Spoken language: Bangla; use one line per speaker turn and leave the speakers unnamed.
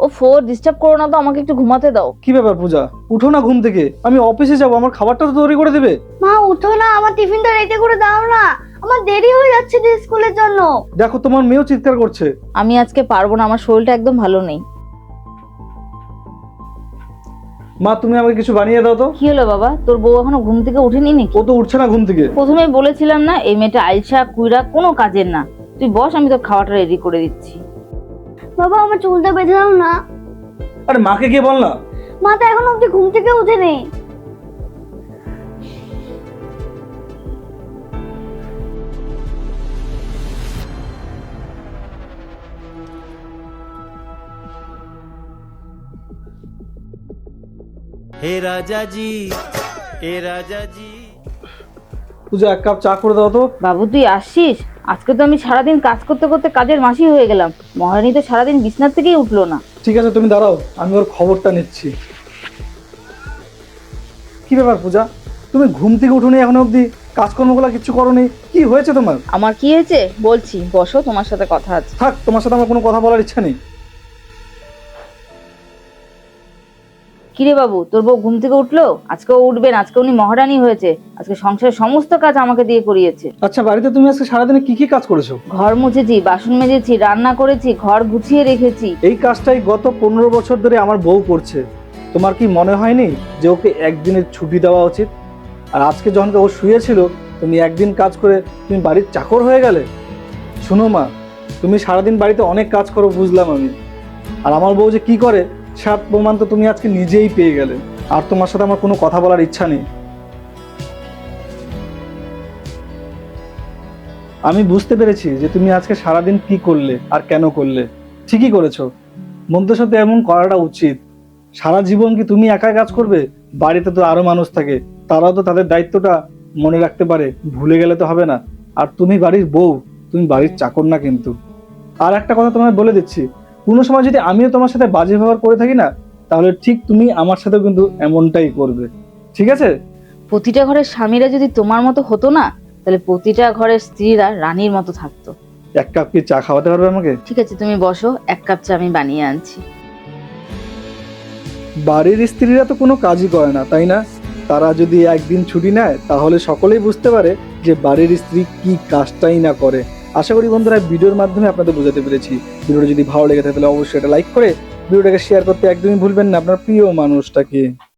ও ফোর ডিস্টার্ব করো না তো, আমাকে একটু ঘুমাতে দাও।
কি ব্যাপার পূজা, উঠো না ঘুম থেকে, আমি অফিসে যাব, আমার খাবারটা তো তৈরি করে দেবে।
মা উঠো না, আমার টিফিনটা রেডি করে দাও না, আমার দেরি হয়ে যাচ্ছে যে স্কুলের জন্য।
দেখো তোমার মেয়েও চিৎকার করছে।
আমি আজকে পারবো না, আমার শরীরটা একদম ভালো নেই।
মা তুমি আমাকে কিছু বানিয়ে দাও তো।
কি হলো বাবা, তোর বউ এখনো ঘুম থেকে উঠেনি নাকি?
ও তো উঠছে না ঘুম থেকে।
প্রথমেই বলেছিলাম না এই মেয়েটা আলসা কুইরা কোনো কাজের না। তুই বস, আমি তোর খাওয়াটা রেডি করে দিচ্ছি।
বাবা আমার চুলটা বেঁধে দাও না।
আরে মাকে গিয়ে বল না।
মা তো এখনো অব্দি ঘুম থেকে ওঠেনি।
हे राजा जी, हे राजा जी।
পূজা এক কাপ চা করে দাও তো।
বাবু তুই আসছিস? আজকে তো আমি সারাদিন কাজ করতে করতে কাজের মাসি হয়ে গেলাম। মহারানী তো সারাদিন বিছনার থেকেই উঠলো না।
ঠিক আছে তুমি দাঁড়াও, আমি ওর খবরটা নিচ্ছি। কি ব্যাপার পূজা, তুমি ঘুম থেকে উঠোনি এখনো অবধি, কাজকর্মগুলো কিচ্ছু করোনি, কি হয়েছে তোমার?
আমার কি হয়েছে বলছি, বসো, তোমার সাথে কথা আছে।
থাক, তোমার সাথে আমার কোনো কথা বলার ইচ্ছা নেই।
কিরে বাবু, তোর বউ ঘুম থেকে উঠলো? আজকেও উঠবেন, আজকে উনি মহারানী হয়েছে। আজকে সংসারের সমস্ত কাজ আমাকে দিয়ে করিয়েছে।
আচ্ছা বাড়িতে তুমি আজকে সারাদিনে কি কি কাজ করেছো?
ঘর মুছেছি, বাসন মেজেছি, রান্না করেছি, ঘর গুছিয়ে রেখেছি।
এই কাজটাই গত 15 বছর ধরে আমার বউ করছে। তোমার কি মনে হয়নি যে ওকে একদিনের ছুটি দেওয়া উচিত? আর আজকে যখন ও শুয়েছিল, তুমি একদিন কাজ করে তুমি বাড়ির চাকর হয়ে গেলে। শুনো মা, তুমি সারাদিন বাড়িতে অনেক কাজ করো বুঝলাম আমি, আর আমার বউ যে কি করে সাত প্রমাণ তো তুমি আজকে নিজেই পেয়ে গেলে। আর তোমার সাথে আমার কোনো কথা বলার ইচ্ছা নেই। আমি বুঝতে পেরেছি যে তুমি আজকে সারাদিন কি করলে আর কেন করলে। ঠিকই করেছো, বন্ধুদের সাথে এমন করাটা উচিত। সারা জীবন কি তুমি একাই কাজ করবে? বাড়িতে তো আরো মানুষ থাকে, তারাও তো তাদের দায়িত্বটা মনে রাখতে পারে, ভুলে গেলে তো হবে না। আর তুমি বাড়ির বউ, তুমি বাড়ির চাকর না কিন্তু। আর একটা কথা তোমায় বলে দিচ্ছি, কোনো সময় যদি আমিও তোমার সাথে বাজে ব্যবহার করে থাকি না, তাহলে ঠিক তুমি আমার সাথেও কিন্তু এমনটাই করবে, ঠিক আছে?
প্রতিটা ঘরের স্বামীরা যদি তোমার মতো হতো না, তাহলে প্রতিটা ঘরের স্ত্রীরা রানীর মতো থাকতো।
এক কাপ কি চা খাওয়াতে পারবে আমাকে?
ঠিক আছে, তুমি বসো, এক কাপ চা আমি বানিয়ে আনছি।
বাড়ির স্ত্রীরা তো কোনো কাজই করে না, তাই না? তারা যদি একদিন ছুটি নেয় তাহলে সকলেই বুঝতে পারে যে বাড়ির স্ত্রী কি কাজটাই না করে। আশা করি বন্ধুরা ভিডিওর মাধ্যমে আপনাদের বোঝাতে পেরেছি। ভিডিওটা যদি ভালো লেগে থাকে তাহলে অবশ্যই এটা লাইক করে ভিডিওটাকে শেয়ার করতে একদমই ভুলবেন না আপনার প্রিয় মানুষটাকে।